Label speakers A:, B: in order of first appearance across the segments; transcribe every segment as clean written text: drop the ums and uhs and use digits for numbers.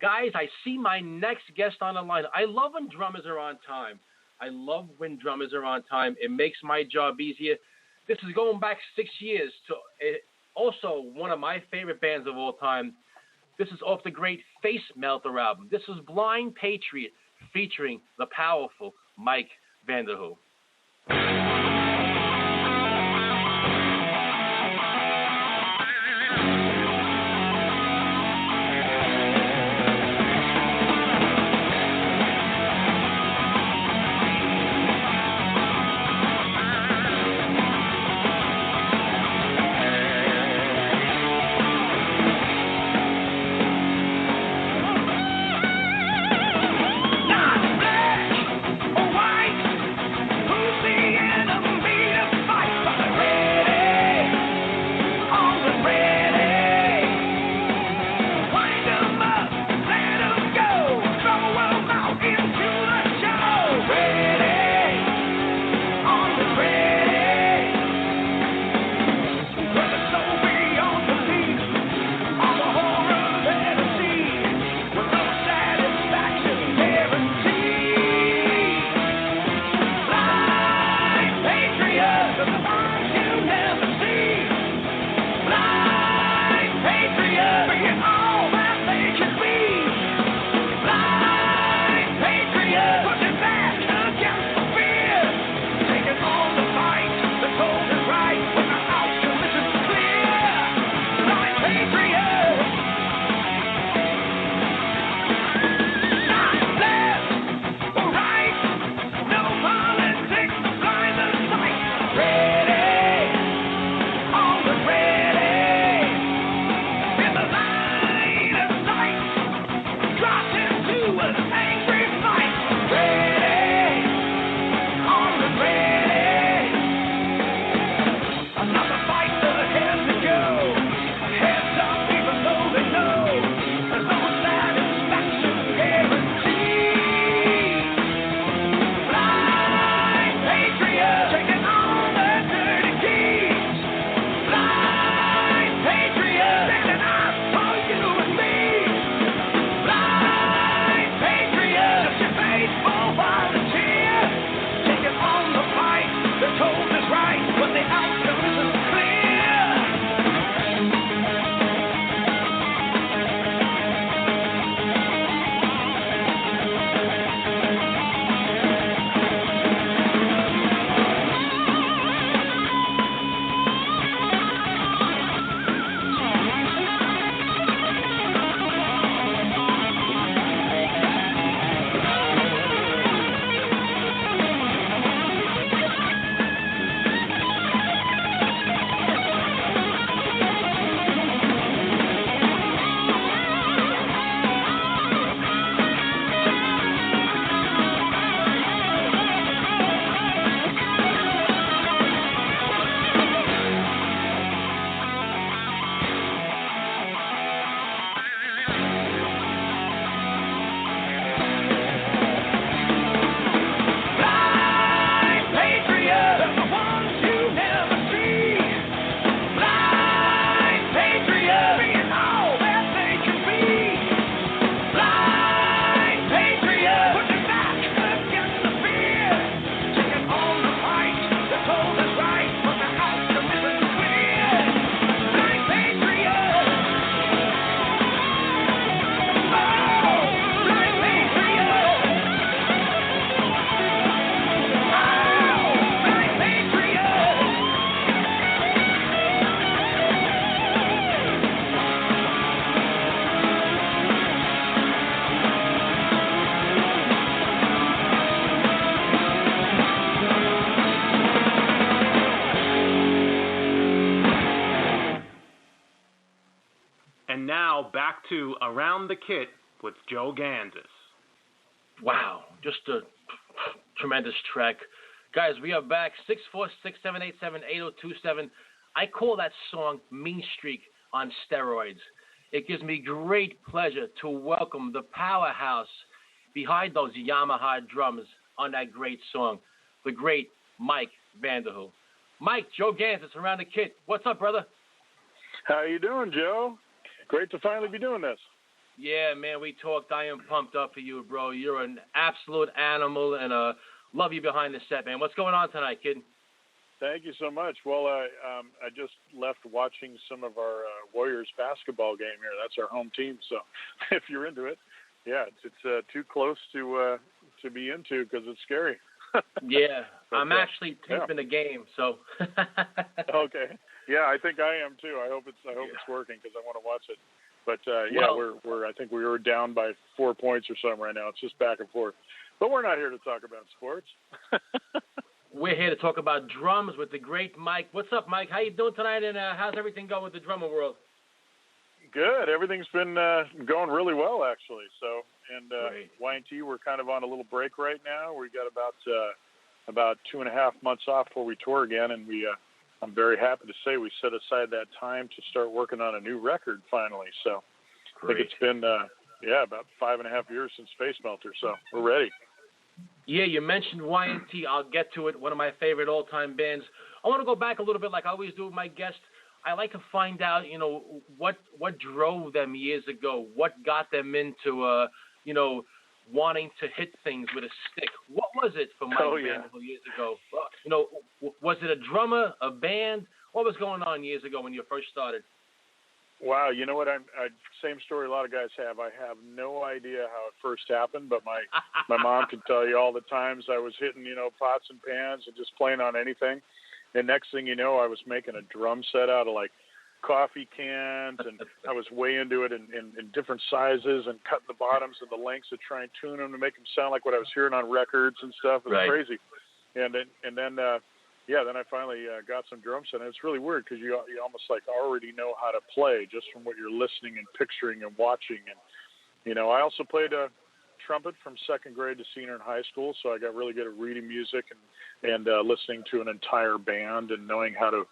A: Guys, I see my next guest on the line. I love when drummers are on time. I love when drummers are on time. It makes my job easier. This is going back 6 years to also one of my favorite bands of all time. This is off the great Face Melter album. This is Blind Patriot featuring the powerful Mike Vanderhoof.
B: And now back to Around the Kit with Joe Gansas.
A: Wow, just a tremendous track. Guys, we are back, 646-787-8027. I call that song Mean Streak on steroids. It gives me great pleasure to welcome the powerhouse behind those Yamaha drums on that great song, the great Mike Vanderhoof. Mike, Joe Gansas, Around the Kit. What's up, brother?
C: How you doing, Joe? Great to finally be doing this.
A: Yeah, man, we talked. I am pumped up for you, bro. You're an absolute animal, and love you behind the set, man. What's going on tonight, kid?
C: Thank you so much. Well, I just left watching some of our Warriors basketball game here. That's our home team. So if you're into it, yeah, it's too close to be into because it's scary.
A: Yeah,
C: but,
A: I'm actually taping the game, so.
C: Okay. Yeah, I think I am too. I hope it's working because I want to watch it. But we're I think we were down by 4 points or something right now. It's just back and forth. But we're not here to talk about sports.
A: We're here to talk about drums with the great Mike. What's up, Mike? How you doing tonight, and how's everything going with the drummer world?
C: Good. Everything's been going really well, actually. So, and Y&T, we're kind of on a little break right now. We got about 2.5 months off before we tour again, and I'm very happy to say we set aside that time to start working on a new record finally. So,
A: great.
C: I think it's been about 5.5 years since Face Melter. So we're ready.
A: Yeah, you mentioned Y&T. I'll get to it. One of my favorite all-time bands. I want to go back a little bit, like I always do with my guests. I like to find out, what drove them years ago. What got them into, wanting to hit things with a stick. What was it for Mike Vanderhoof years ago? Was it a drummer, a band? What was going on years ago when you first started?
C: Wow, you know what? Same story a lot of guys have. I have no idea how it first happened, but my mom can tell you all the times I was hitting, pots and pans and just playing on anything. And next thing you know, I was making a drum set out of like coffee cans, and I was way into it in different sizes and cutting the bottoms and the lengths to try and tune them to make them sound like what I was hearing on records and stuff. It was crazy. And then I finally got some drum set, and it's really weird because you almost like already know how to play just from what you're listening and picturing and watching. And, I also played trumpet from second grade to senior in high school, so I got really good at reading music and listening to an entire band and knowing how to,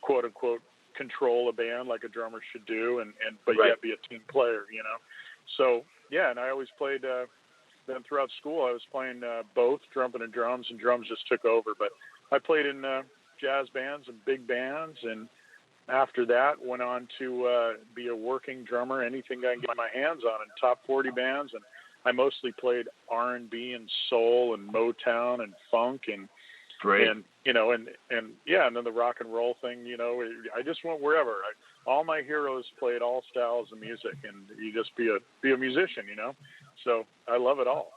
C: quote unquote, control a band like a drummer should do, but yet be a team player, So yeah, and I always played. Then throughout school, I was playing both trumpet and drums just took over. But I played in jazz bands and big bands, and after that went on to be a working drummer, anything I can get my hands on in top 40 bands. And I mostly played R&B and soul and Motown and funk and and then the rock and roll thing. I just went wherever. All my heroes played all styles of music, and you just be a musician, So I love it all,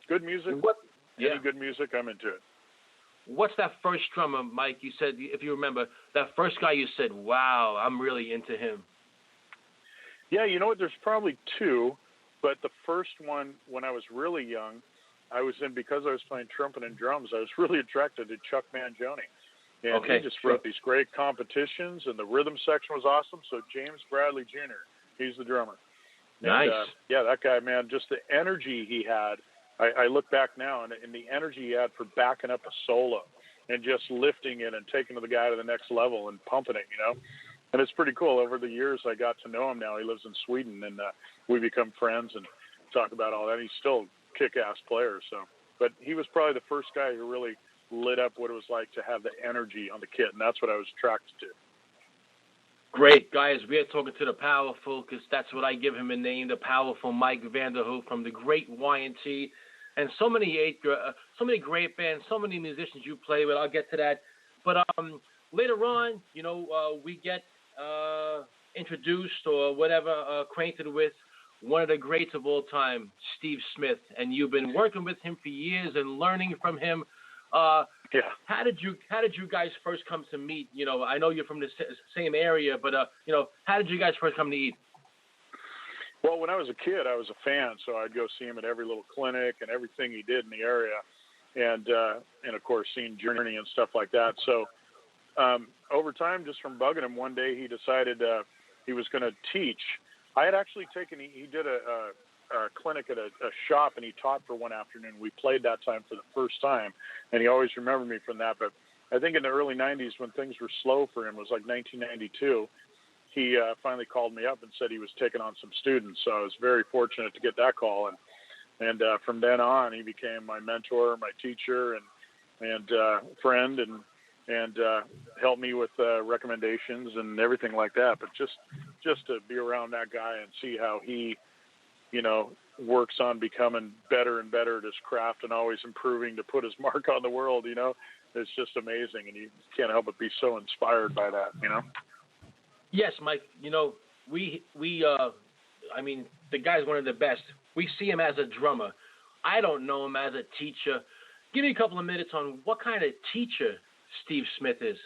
C: Good music. Any good music, I'm into it.
A: What's that first drummer, Mike? You said, if you remember, that first guy you said, wow, I'm really into him.
C: Yeah, you know what? There's probably two, but the first one, when I was really young, because I was playing trumpet and drums, I was really attracted to Chuck Mangione. And he just wrote these great competitions, and the rhythm section was awesome. So James Bradley Jr., he's the drummer.
A: Nice.
C: And, that guy, man, just the energy he had. I look back now, and the energy he had for backing up a solo and just lifting it and taking the guy to the next level and pumping it, And it's pretty cool. Over the years, I got to know him now. He lives in Sweden, and we become friends and talk about all that. He's still a kick-ass player. So, but he was probably the first guy who really lit up what it was like to have the energy on the kit, and that's what I was attracted to.
A: Great, guys. We are talking to the powerful, because that's what I give him a name, the powerful Mike Vanderhoof from the great Y&T, and so many great bands, so many musicians you play with. I'll get to that. But later on, we get introduced or whatever, acquainted with one of the greats of all time, Steve Smith, and you've been working with him for years and learning from him. How did you guys first come to meet? I know you're from the same area, but how did you guys first come to eat?
C: Well, when I was a kid, I was a fan, so I'd go see him at every little clinic and everything he did in the area, and of course seeing Journey and stuff like that. So over time, just from bugging him, one day he decided he was going to teach. I had actually he did a clinic at a shop, and he taught for one afternoon. We played that time for the first time, and he always remembered me from that. But I think in the early 90s, when things were slow for him, it was like 1992, he finally called me up and said he was taking on some students. So I was very fortunate to get that call, and from then on, he became my mentor, my teacher, and friend, and helped me with recommendations and everything like that. But just to be around that guy and see how he, works on becoming better and better at his craft and always improving to put his mark on the world, it's just amazing. And you can't help but be so inspired by that,
A: Yes, Mike. The guy's one of the best. We see him as a drummer. I don't know him as a teacher. Give me a couple of minutes on what kind of teacher Steve Smith is.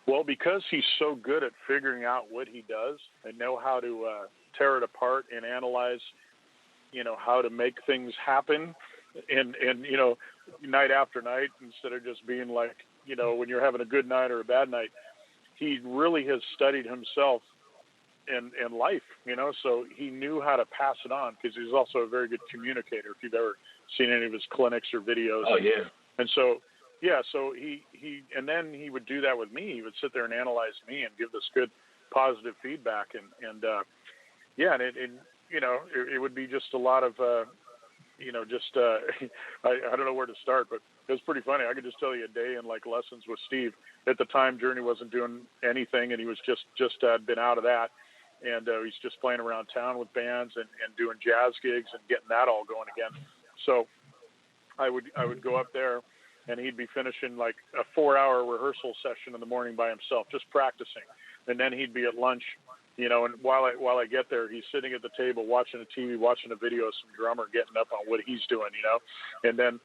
C: Well, because he's so good at figuring out what he does and know how to tear it apart and analyze, how to make things happen and night after night, instead of just being like, when you're having a good night or a bad night, he really has studied himself and life, so he knew how to pass it on, because he's also a very good communicator, if you've ever seen any of his clinics or videos.
A: Oh, yeah.
C: And so, yeah, so he and then he would do that with me. He would sit there and analyze me and give this good positive feedback. And it would be just a lot of, I don't know where to start, but it was pretty funny. I could just tell you a day in like lessons with Steve. At the time, Journey wasn't doing anything, and he was just been out of that. And he's just playing around town with bands and doing jazz gigs and getting that all going again. So I would go up there, and he'd be finishing like a 4-hour rehearsal session in the morning by himself, just practicing. And then he'd be at lunch, and while I get there, he's sitting at the table watching a TV, watching a video of some drummer getting up on what he's doing, And then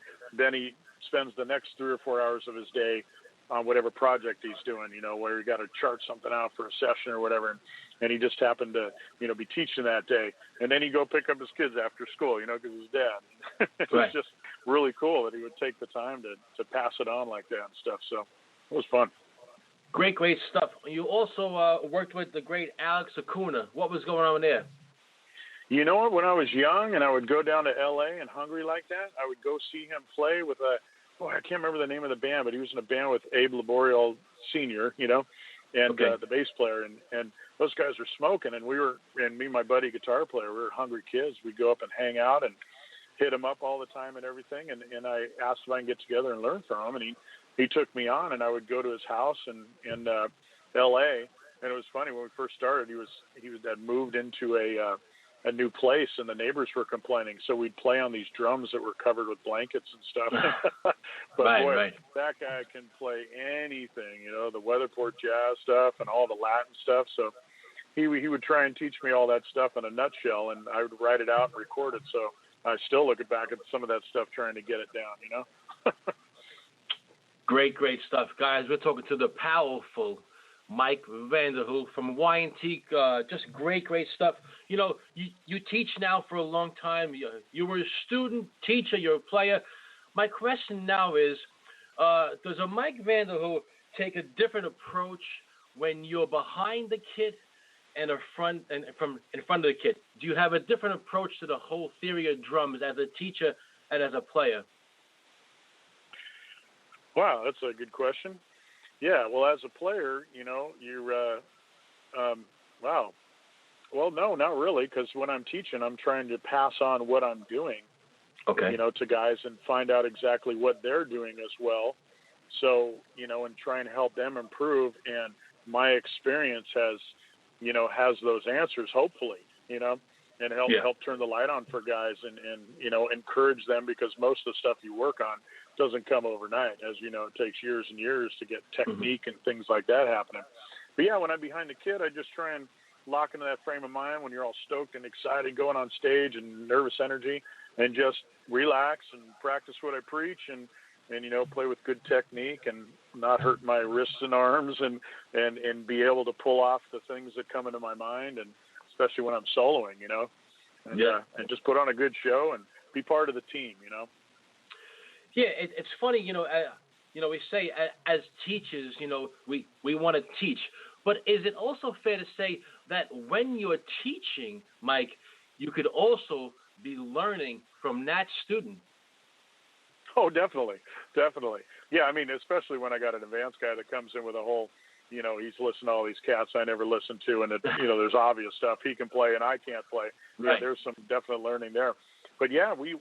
C: he spends the next 3 or 4 hours of his day on whatever project he's doing, where he got to chart something out for a session or whatever. And he just happened to, be teaching that day. And then he'd go pick up his kids after school, because his dad. It was just really cool that he would take the time to pass it on like that and stuff. So it was fun.
A: Great stuff. You also worked with the great Alex Acuna. What was going on there?
C: You know what? When I was young and I would go down to L.A. and hungry like that, I would go see him play with I can't remember the name of the band, but he was in a band with Abe Laboriel Sr., and the bass player. And those guys were smoking, and me and my buddy guitar player, we were hungry kids. We'd go up and hang out and hit him up all the time and everything. And I asked if I can get together and learn from him, and he took me on, and I would go to his house in L.A. And it was funny, when we first started, he had moved into a new place, and the neighbors were complaining. So we'd play on these drums that were covered with blankets and stuff. But that guy can play anything, the Weatherport jazz stuff and all the Latin stuff. So he would try and teach me all that stuff in a nutshell, and I would write it out and record it. So I still look back at some of that stuff, trying to get it down,
A: Great stuff. Guys, we're talking to the powerful Mike Vanderhoof from Y&T. Just great stuff. You teach now for a long time. You were a student, teacher, you're a player. My question now is, does a Mike Vanderhoof take a different approach when you're behind the kit and in front of the kit? Do you have a different approach to the whole theory of drums as a teacher and as a player?
C: Wow, that's a good question. Yeah, well, as a player, you're, wow. Well, no, not really, because when I'm teaching, I'm trying to pass on what I'm doing, to guys and find out exactly what they're doing as well. So, and try and help them improve. And my experience has those answers, hopefully, and help turn the light on for guys and encourage them, because most of the stuff you work on doesn't come overnight. As you know, it takes years and years to get technique and things like that happening. But yeah, when I'm behind the kit, I just try and lock into that frame of mind when you're all stoked and excited going on stage and nervous energy, and just relax and practice what I preach and play with good technique and not hurt my wrists and arms and be able to pull off the things that come into my mind, and especially when I'm soloing, and just put on a good show and be part of the team,
A: Yeah, it's funny, we say as teachers, we want to teach. But is it also fair to say that when you're teaching, Mike, you could also be learning from that student?
C: Oh, definitely. Yeah, I mean, especially when I got an advanced guy that comes in with a whole, he's listened to all these cats I never listened to, and there's obvious stuff he can play and I can't play.
A: Right.
C: Yeah, there's some definite learning there. But yeah, we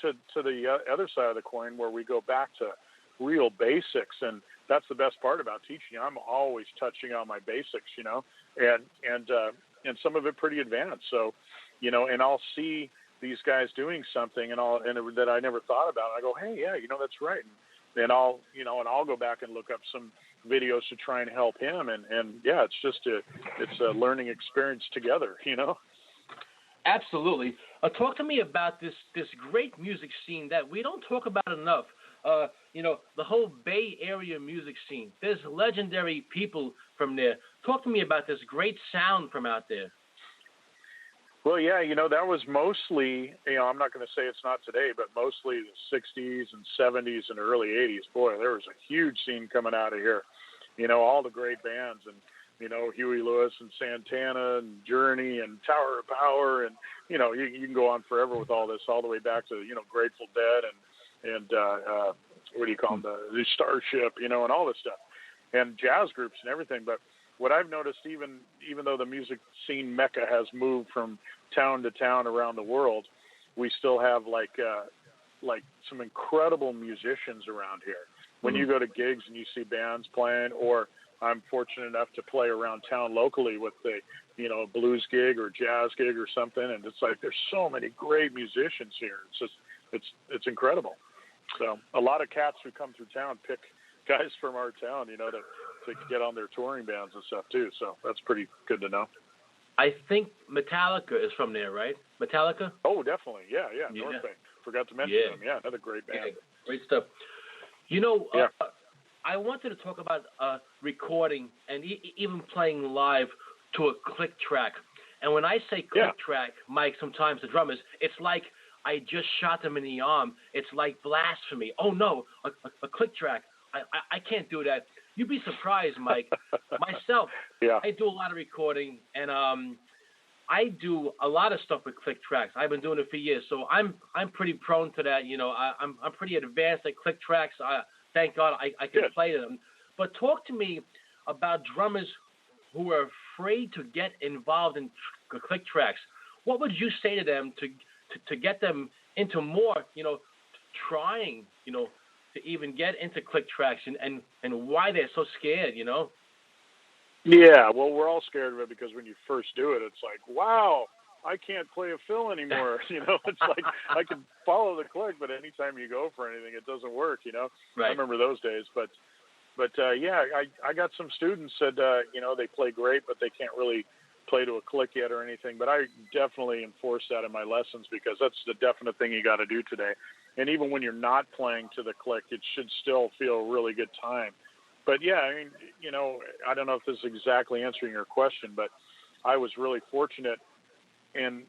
C: to the other side of the coin, where we go back to real basics, and that's the best part about teaching. I'm always touching on my basics, and some of it pretty advanced. So, you know, and I'll see these guys doing something and that I never thought about. And I go, hey, yeah, you know, that's right. And I'll go back and look up some videos to try and help him. And yeah, it's a learning experience together, you know?
A: Absolutely. Talk to me about this great music scene that we don't talk about enough. You know, the whole Bay Area music scene. There's legendary people from there. Talk to me about this great sound from out there.
C: Well, yeah, you know, that was mostly, you know, I'm not going to say it's not today, but mostly the 60s and 70s and early 80s. Boy, there was a huge scene coming out of here. You know, all the great bands and, you know, Huey Lewis and Santana and Journey and Tower of Power. And, you know, you can go on forever with all this, all the way back to, you know, Grateful Dead and what do you call them, the Starship, you know, and all this stuff. And jazz groups and everything. But what I've noticed, even though the music scene mecca has moved from town to town around the world, we still have like some incredible musicians around here. When you go to gigs and you see bands playing, or I'm fortunate enough to play around town locally with the, you know, blues gig or jazz gig or something, and it's like there's so many great musicians here. It's just it's incredible. So a lot of cats who come through town pick guys from our town, you know, to get on their touring bands and stuff too. So that's pretty good to know.
A: I think Metallica is from there, right? Metallica?
C: Oh, definitely. Yeah. North Bay. Forgot to mention them. Yeah, another great band.
A: Yeah, great stuff. You know, I wanted to talk about recording and even playing live to a click track. And when I say click track, Mike, sometimes the drummers, it's like I just shot them in the arm. It's like blasphemy. Oh, no, a click track. I can't do that. You'd be surprised, Mike. Myself, I do a lot of recording, and I do a lot of stuff with click tracks. I've been doing it for years, so I'm pretty prone to that. You know, I'm pretty advanced at click tracks. Thank God I can play them. But talk to me about drummers who are afraid to get involved in click tracks. What would you say to them to get them into more, you know, trying, you know, to even get into click tracks and why they're so scared, you know?
C: Yeah, well, we're all scared of it because when you first do it, it's like, wow, I can't play a fill anymore. You know, it's like I can follow the click, but anytime you go for anything, it doesn't work, you know? Right. I remember those days. But yeah, I got some students said, you know, they play great, but they can't really play to a click yet or anything. But I definitely enforce that in my lessons because that's the definite thing you got to do today. And even when you're not playing to the click, it should still feel a really good time. But yeah, I mean, you know, I don't know if this is exactly answering your question, but I was really fortunate in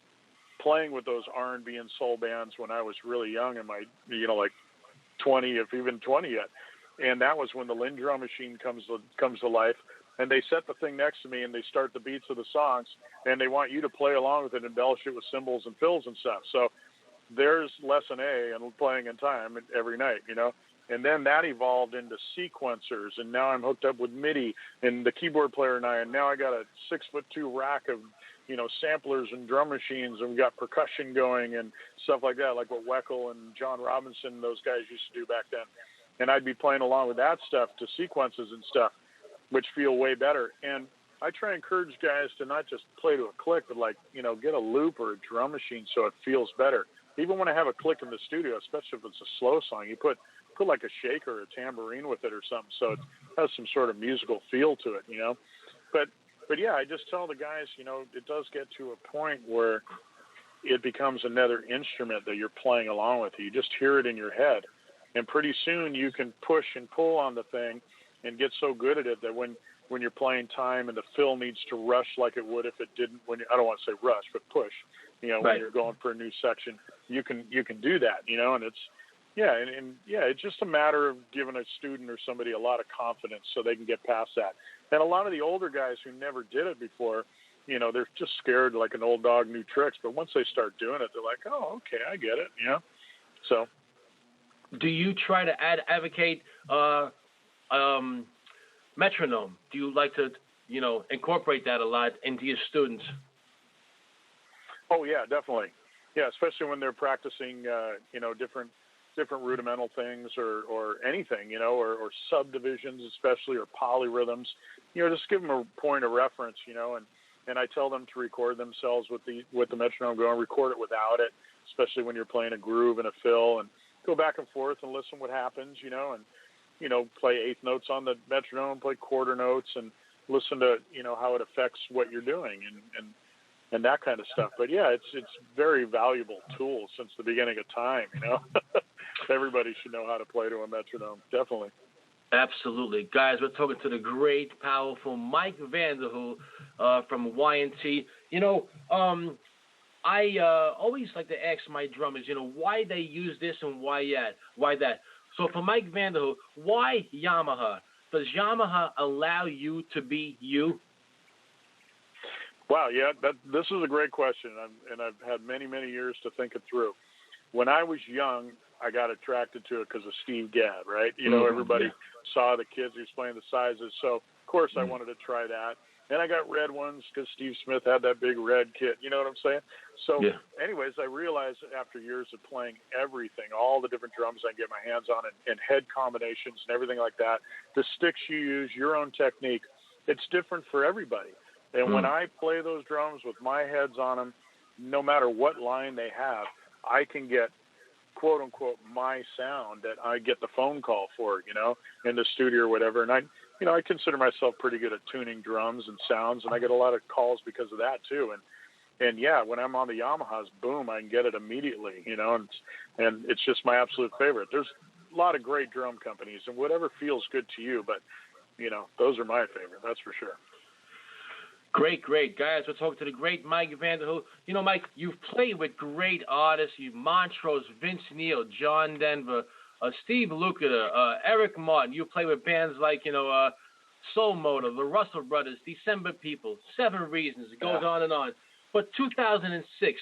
C: playing with those R&B and soul bands when I was really young in my, you know, like 20, if even 20 yet. And that was when the Linn drum machine comes to life. And they set the thing next to me and they start the beats of the songs and they want you to play along with it, embellish it with cymbals and fills and stuff. So there's lesson A and playing in time every night, you know. And then that evolved into sequencers, and now I'm hooked up with MIDI and the keyboard player and now I got a 6'2" rack of, you know, samplers and drum machines, and we got percussion going and stuff like that, like what Weckl and John Robinson, those guys used to do back then. And I'd be playing along with that stuff to sequences and stuff, which feel way better. And I try to encourage guys to not just play to a click, but like, you know, get a loop or a drum machine so it feels better. Even when I have a click in the studio, especially if it's a slow song, you put like a shaker or a tambourine with it or something, so it has some sort of musical feel to it, you know. But yeah, I just tell the guys, you know, it does get to a point where it becomes another instrument that you're playing along with. You just hear it in your head, and pretty soon you can push and pull on the thing and get so good at it that when you're playing time and the fill needs to rush like it would if it didn't, I don't want to say rush, but push, you know, when you're going for a new section, you can do that, you know. And it's it's just a matter of giving a student or somebody a lot of confidence so they can get past that. And a lot of the older guys who never did it before, you know, they're just scared like an old dog, new tricks. But once they start doing it, they're like, oh, okay, I get it, you know. So,
A: do you try to advocate metronome? Do you like to, you know, incorporate that a lot into your students?
C: Oh yeah, definitely. Yeah, especially when they're practicing, you know, different different rudimental things or anything, you know, or subdivisions especially, or polyrhythms, you know, just give them a point of reference, you know, and I tell them to record themselves with the metronome going, record it without it, especially when you're playing a groove and a fill, and go back and forth and listen what happens, you know, and, you know, play eighth notes on the metronome, play quarter notes, and listen to, you know, how it affects what you're doing and that kind of stuff. But yeah, it's very valuable tool since the beginning of time, you know. Everybody should know how to play to a metronome, definitely.
A: Absolutely. Guys, we're talking to the great, powerful Mike Vanderhoof from Y&T. You know, I always like to ask my drummers, you know, why they use this and why that. So for Mike Vanderhoof, why Yamaha? Does Yamaha allow you to be you?
C: Wow, yeah, this is a great question, and I've had many, many years to think it through. When I was young, I got attracted to it because of Steve Gadd, right? You know, everybody saw the kids he was playing the sizes, so of course I wanted to try that. And I got red ones because Steve Smith had that big red kit, you know what I'm saying? So anyways, I realized after years of playing everything, all the different drums I can get my hands on and head combinations and everything like that, the sticks you use, your own technique, it's different for everybody. And when I play those drums with my heads on them, no matter what line they have, I can get, quote unquote, my sound that I get the phone call for, you know, in the studio or whatever. And I consider myself pretty good at tuning drums and sounds, and I get a lot of calls because of that too. And yeah, when I'm on the Yamahas, boom, I can get it immediately, you know, and it's just my absolute favorite. There's a lot of great drum companies and whatever feels good to you, but you know, those are my favorite, that's for sure.
A: Great. Guys, we're talking to the great Mike Vanderhoof. You know, Mike, you've played with great artists. You've Montrose, Vince Neil, John Denver, Steve Lukather, Eric Martin. You play with bands like, you know, Soul Motor, the Russell Brothers, December People, Seven Reasons. It goes on and on. But 2006,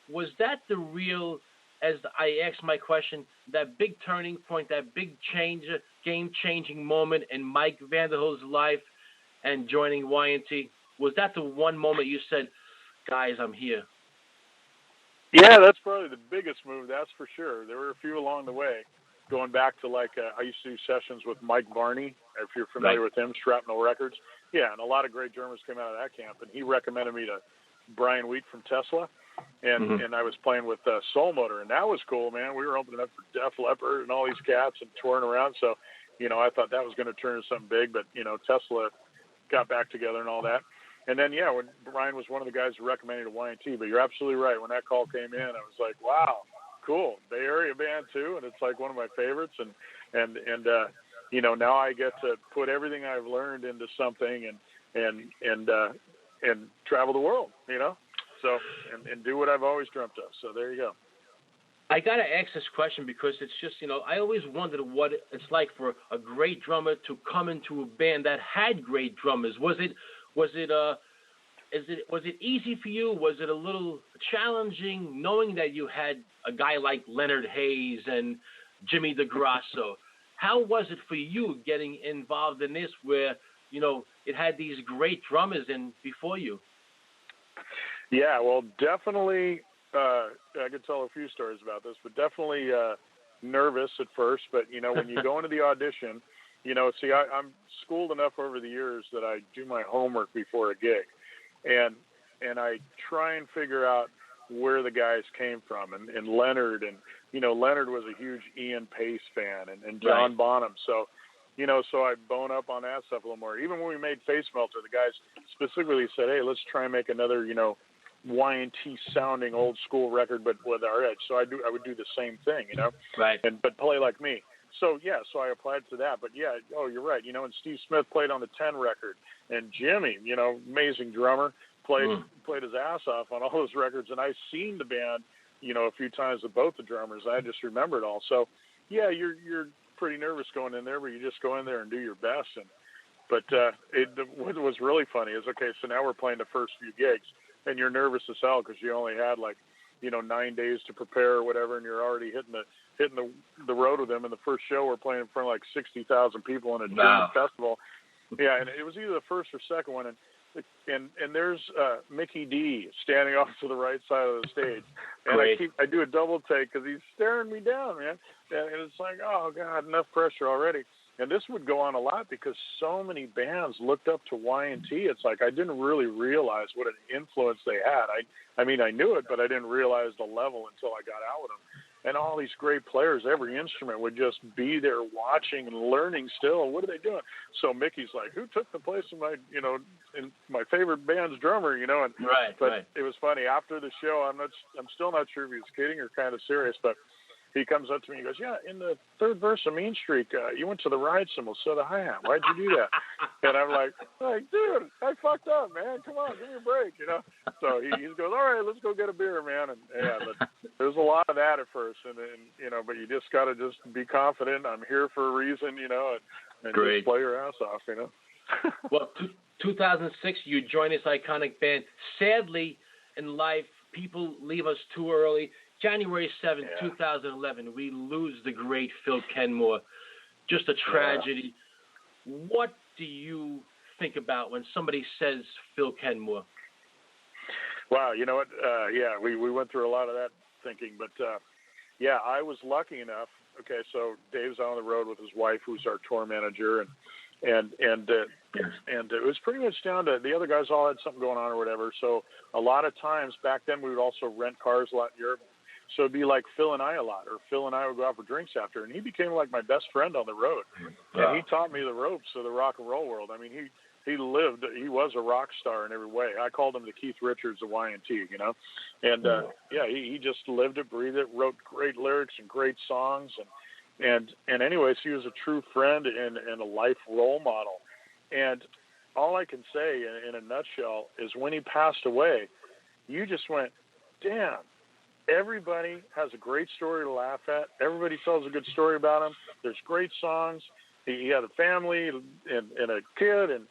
A: was that the real, as I asked my question, that big turning point, that big change, game-changing moment in Mike Vanderhoof's life and joining Y&T? Was that the one moment you said, guys, I'm here?
C: Yeah, that's probably the biggest move, that's for sure. There were a few along the way, going back to like, I used to do sessions with Mike Varney, if you're familiar with him, Shrapnel Records. Yeah, and a lot of great drummers came out of that camp, and he recommended me to Brian Wheat from Tesla, and I was playing with Soul Motor, and that was cool, man. We were opening up for Def Leppard and all these cats and touring around, so, you know, I thought that was going to turn into something big, but, you know, Tesla got back together and all that. And then, yeah, when Brian was one of the guys who recommended to Y&T, but you're absolutely right. When that call came in, I was like, wow, cool. Bay Area band too, and it's like one of my favorites. And you know, now I get to put everything I've learned into something and travel the world, you know, so and do what I've always dreamt of. So there you go.
A: I got to ask this question because it's just, you know, I always wondered what it's like for a great drummer to come into a band that had great drummers. Was it easy for you? Was it a little challenging knowing that you had a guy like Leonard Hayes and Jimmy DeGrasso? How was it for you getting involved in this where, you know, it had these great drummers in before you?
C: Yeah, well, definitely, I could tell a few stories about this, but definitely nervous at first. But, you know, when you go into the audition, you know, see, I'm schooled enough over the years that I do my homework before a gig, and I try and figure out where the guys came from. And Leonard, and, you know, Leonard was a huge Ian Pace fan, and John Bonham. So, you know, so I bone up on that stuff a little more. Even when we made Face Melter, the guys specifically said, hey, let's try and make another, you know, Y&T sounding old school record, but with our edge. So I would do the same thing, you know, but play like me. So, yeah, so I applied to that. But, yeah, you're right. You know, and Steve Smith played on the 10 record. And Jimmy, you know, amazing drummer, played his ass off on all those records. And I've seen the band, you know, a few times with both the drummers. I just remember it all. So, yeah, you're pretty nervous going in there, but you just go in there and do your best. But what was really funny is, okay, so now we're playing the first few gigs, and you're nervous as hell because you only had, like, you know, 9 days to prepare or whatever, and you're already hitting the road with them. And the first show we're playing in front of like 60,000 people in a German festival. Yeah, and it was either the first or second one, and and there's Mickey D standing off to the right side of the stage, and
A: Great.
C: I do a double take because he's staring me down, man, and it's like, oh God, enough pressure already. And this would go on a lot because so many bands looked up to Y&T. It's like I didn't really realize what an influence they had. I mean, I knew it, but I didn't realize the level until I got out with them. And all these great players, every instrument would just be there watching and learning still. What are they doing? So Mickey's like, who took the place of my, in my favorite band's drummer, and
A: Right,
C: but
A: right.
C: it was funny. After the show, I'm still not sure if he was kidding or kind of serious, but he comes up to me and goes, yeah, in the third verse of Mean Streak, you went to the ride cymbal, so the hi-hat. Why'd you do that? And I'm like, dude, I fucked up, man. Come on, give me a break, So he goes, all right, let's go get a beer, man. And yeah, but there's a lot of that at first. And but you just got to just be confident. I'm here for a reason, and
A: Great.
C: just play your ass off,
A: Well, 2006, you joined this iconic band. Sadly, in life, people leave us too early. January 7th, 2011, we lose the great Phil Kenmore. Just a tragedy. Yeah. What do you think about when somebody says Phil Kenmore?
C: Wow, you know what? We went through a lot of that thinking. But, I was lucky enough. Okay, so Dave's on the road with his wife, who's our tour manager, and it was pretty much down to the other guys all had something going on or whatever. So a lot of times back then we would also rent cars a lot in Europe. So it'd be like Phil and I a lot, or Phil and I would go out for drinks after, and he became like my best friend on the road.
A: Wow.
C: And he taught me the ropes of the rock and roll world. I mean, he was a rock star in every way. I called him the Keith Richards of Y&T, and he just lived it, breathed it, wrote great lyrics and great songs, and anyways, he was a true friend and a life role model. And all I can say in a nutshell is when he passed away, you just went, damn. Everybody has a great story to laugh at. Everybody tells a good story about him. There's great songs. He had a family and a kid, and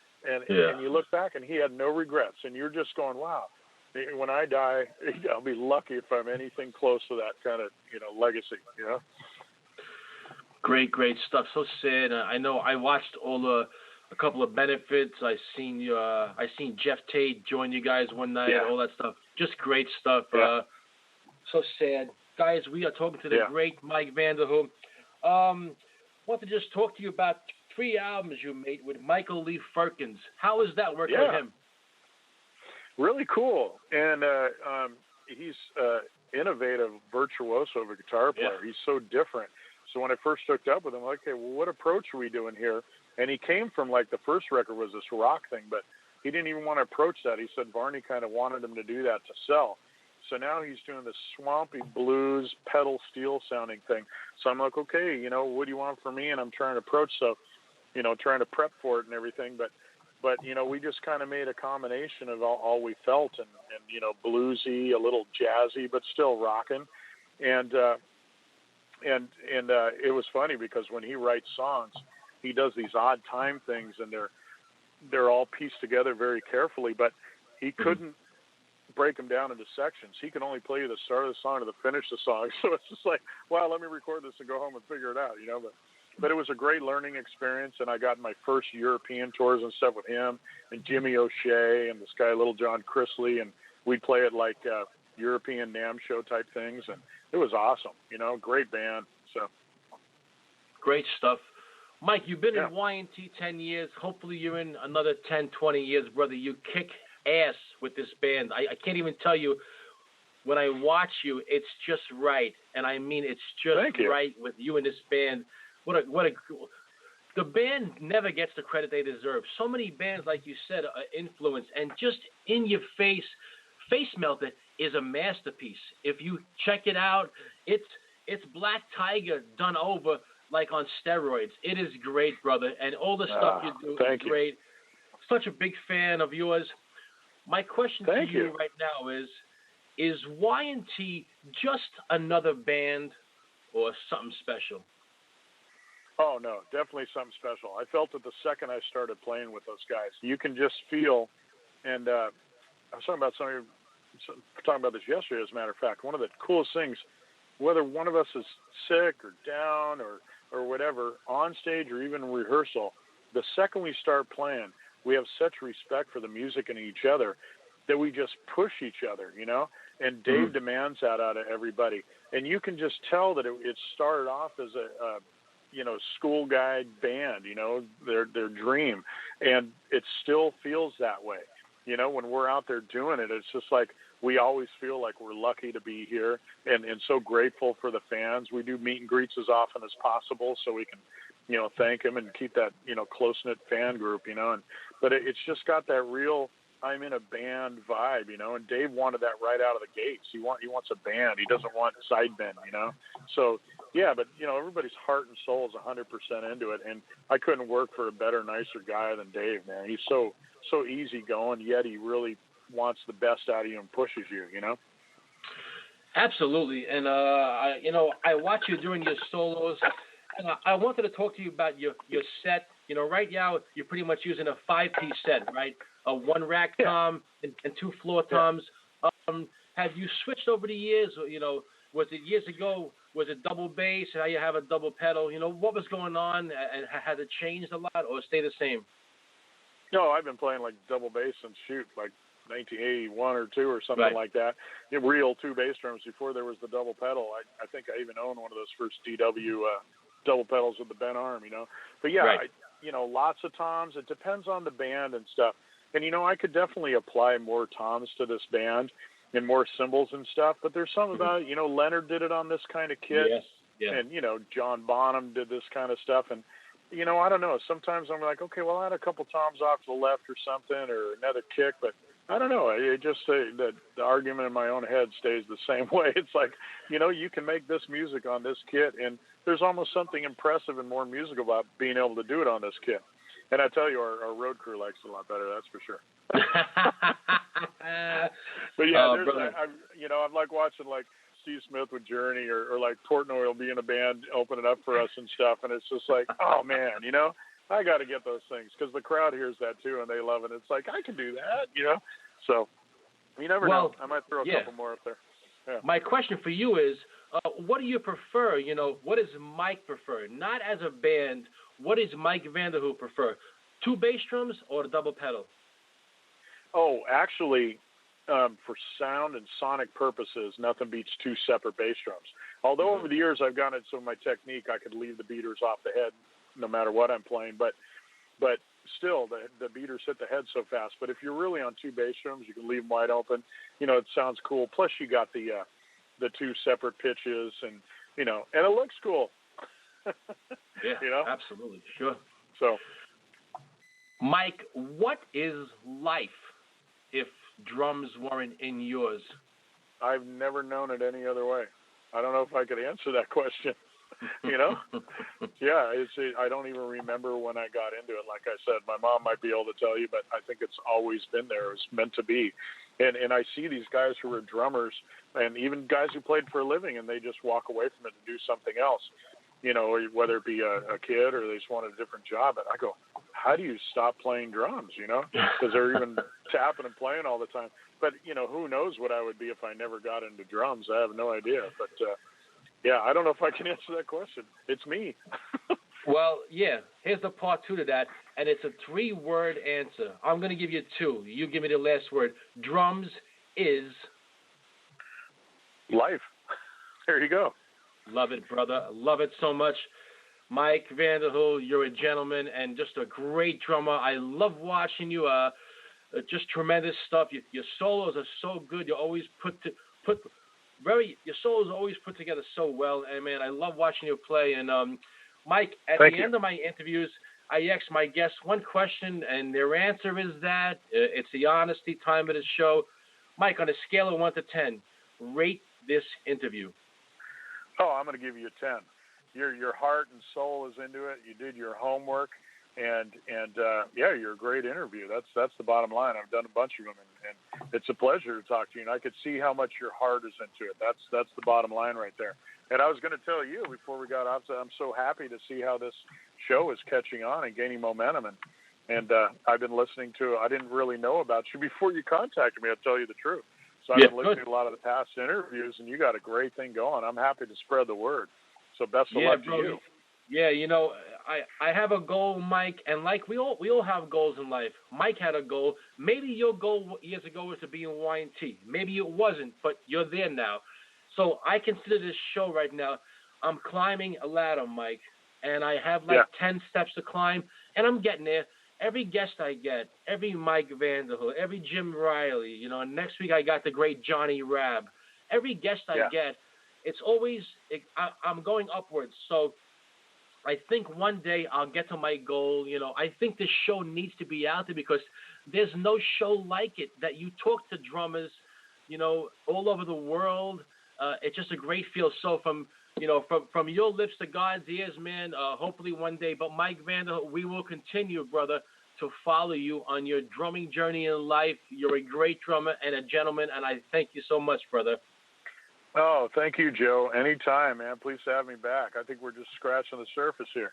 C: you look back and he had no regrets. And you're just going, wow. When I die, I'll be lucky if I'm anything close to that kind of legacy.
A: Great stuff. So sad. I know. I watched a couple of benefits. I seen Jeff Tate join you guys one night. All that stuff. Just great stuff.
C: Yeah.
A: So sad. Guys, we are talking to the great Mike Vanderhoof. Want to just talk to you about 3 albums you made with Michael Lee Firkins. How is that working with him?
C: Really cool. And he's innovative virtuoso of a guitar player.
A: Yeah.
C: He's so different. So when I first hooked up with him, I'm like, okay, well, what approach are we doing here? And he came from, like, the first record was this rock thing, but he didn't even want to approach that. He said Barney kind of wanted him to do that to sell. So now he's doing this swampy blues, pedal steel sounding thing. So I'm like, okay, what do you want from me? And I'm trying to approach, trying to prep for it and everything. But we just kind of made a combination of all we felt and bluesy, a little jazzy, but still rocking. And it was funny because when he writes songs, he does these odd time things, and they're all pieced together very carefully, but he couldn't break them down into sections. He can only play you the start of the song to the finish of the song. So it's just like, wow, let me record this and go home and figure it out, But it was a great learning experience, and I got my first European tours and stuff with him and Jimmy O'Shea and this guy Little John Chrisley, and we'd play at like European NAMM show type things, and it was awesome. Great band. So
A: great stuff. Mike, you've been in Y&T 10 years. Hopefully you're in another 10, 20 years, brother. You kick ass with this band. I can't even tell you, when I watch you, it's just right. And I mean, it's just right with you and this band. The band never gets the credit they deserve. So many bands, like you said, are influenced, and just in your face Melter is a masterpiece. If you check it out, it's Black Tiger done over like on steroids. It is great, brother, and all the stuff you do is great. Such a big fan of yours. My question to you right now is Y&T just another band or something special?
C: Oh, no, definitely something special. I felt it the second I started playing with those guys. You can just feel, and I was talking about this yesterday, as a matter of fact. One of the coolest things, whether one of us is sick or down or whatever, on stage or even in rehearsal, the second we start playing, we have such respect for the music and each other that we just push each other, you know. And Dave demands that out of everybody, and you can just tell that it started off as a school guide band, you know, their dream, and it still feels that way. You know, when we're out there doing it, it's just like we always feel like we're lucky to be here and so grateful for the fans. We do meet and greets as often as possible so we can, you know, thank them and keep that, you know, close-knit fan group, you know. But it's just got that real I'm in a band vibe, you know, and Dave wanted that right out of the gates. He wants a band. He doesn't want sidemen, you know. So, yeah, but, you know, everybody's heart and soul is 100% into it, and I couldn't work for a better, nicer guy than Dave, man. He's so easygoing, yet he really wants the best out of you and pushes you, you know.
A: Absolutely, and I watch you during your solos, and I wanted to talk to you about your set. You know, right now you're pretty much using a 5-piece set, right? A 1-rack tom and 2 floor toms. Have you switched over the years? You know, was it years ago? Was it double bass? Now you have a double pedal. You know, what was going on, and has it changed a lot, or stay the same?
C: No, I've been playing like double bass since like 1981 or 2 or something like that. Real 2 bass drums before there was the double pedal. I think I even owned one of those first DW double pedals with the bent arm, you know. But yeah,
A: right.
C: Lots of toms. It depends on the band and stuff. And, you know, I could definitely apply more toms to this band and more cymbals and stuff. But there's something about it. You know, Leonard did it on this kind of kit.
A: Yes. Yeah.
C: And, you know, John Bonham did this kind of stuff. And, you know, I don't know. Sometimes I'm like, okay, well, I had a couple toms off to the left or something or another kick. But I don't know. It just the argument in my own head stays the same way. It's like, you know, you can make this music on this kit. And there's almost something impressive and more musical about being able to do it on this kit. And I tell you, our road crew likes it a lot better. That's for sure. But yeah, I'm like watching like Steve Smith with Journey or like Portnoy will be in a band opening up for us and stuff, and it's just like, oh man, you know, I got to get those things because the crowd hears that too and they love it. It's like I can do that, you know. So you never know. I might throw a couple more up there. Yeah.
A: My question for you is, what do you prefer? You know, what does Mike prefer? Not as a band. What does Mike Vanderhoof prefer? 2 bass drums or the double pedal?
C: Oh, actually, for sound and sonic purposes, nothing beats 2 separate bass drums. Although over the years I've gotten it so my technique I could leave the beaters off the head no matter what I'm playing, but still the beaters hit the head so fast. But if you're really on 2 bass drums, you can leave them wide open. You know, it sounds cool. Plus you got the 2 separate pitches and, you know, and it looks cool.
A: Yeah,
C: you know?
A: Absolutely, sure.
C: So,
A: Mike, what is life if drums weren't in yours?
C: I've never known it any other way. I don't know if I could answer that question. You know? Yeah, I don't even remember when I got into it. Like I said, my mom might be able to tell you, but I think it's always been there. It was meant to be. And I see these guys who are drummers and even guys who played for a living and they just walk away from it and do something else. You know, whether it be a kid or they just want a different job. And I go, how do you stop playing drums, you know? Because they're even tapping and playing all the time. But, you know, who knows what I would be if I never got into drums. I have no idea. But, yeah, I don't know if I can answer that question. It's me.
A: Well, yeah, here's the part 2 to that, and it's a 3-word answer. I'm going to give you 2. You give me the last word. Drums is...
C: life. There you go.
A: Love it, brother. Love it so much. Mike Vanderhoof, you're a gentleman and just a great drummer. I love watching you. Just tremendous stuff. Your solos are so good. You always your solos are always put together so well. And man, I love watching you play. And Mike, at the end of my interviews, I ask my guests one question, and their answer is that it's the honesty time of the show. Mike, on a scale of 1 to 10, rate this interview.
C: Oh, I'm going to give you a 10. Your heart and soul is into it. You did your homework, and yeah, you're a great interview. That's the bottom line. I've done a bunch of them, and it's a pleasure to talk to you. And I could see how much your heart is into it. That's the bottom line right there. And I was going to tell you before we got off, I'm so happy to see how this show is catching on and gaining momentum. And I've been listening to. I didn't really know about you before you contacted me. I'll tell you the truth. So I've been listening to a lot of the past interviews, and you got a great thing going. I'm happy to spread the word. So best of luck to you.
A: Yeah, you know, I have a goal, Mike, and like we all have goals in life. Mike had a goal. Maybe your goal years ago was to be in Y&T. Maybe it wasn't, but you're there now. So I consider this show right now, I'm climbing a ladder, Mike, and I have 10 steps to climb, and I'm getting there. Every guest I get, every Mike Vanderhook, every Jim Riley, and next week I got the great Johnny Rabb. Every guest I get, it's always I'm going upwards. So I think one day I'll get to my goal. I think this show needs to be out there because there's no show like it that you talk to drummers, all over the world. It's just a great feel. So from your lips to God's ears, man, hopefully one day. But Mike Vanderhook, we will continue, brother, to follow you on your drumming journey in life. You're a great drummer and a gentleman, and I thank you so much, brother.
C: Oh, thank you, Joe. Anytime, man. Please have me back. I think we're just scratching the surface here.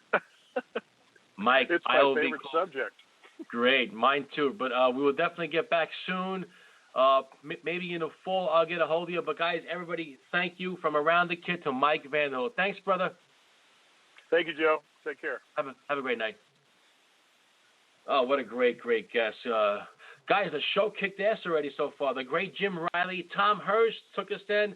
A: Mike,
C: it's my favorite subject.
A: Great. Mine too. But we will definitely get back soon. Maybe in the fall I'll get a hold of you. But, guys, everybody, thank you from Around the Kit to Mike Vanderhook. Thanks, brother.
C: Thank you, Joe. Take care.
A: Have a great night. Oh, what a great guest. Guys, the show kicked ass already so far. The great Jim Riley, Tom Hurst took us then.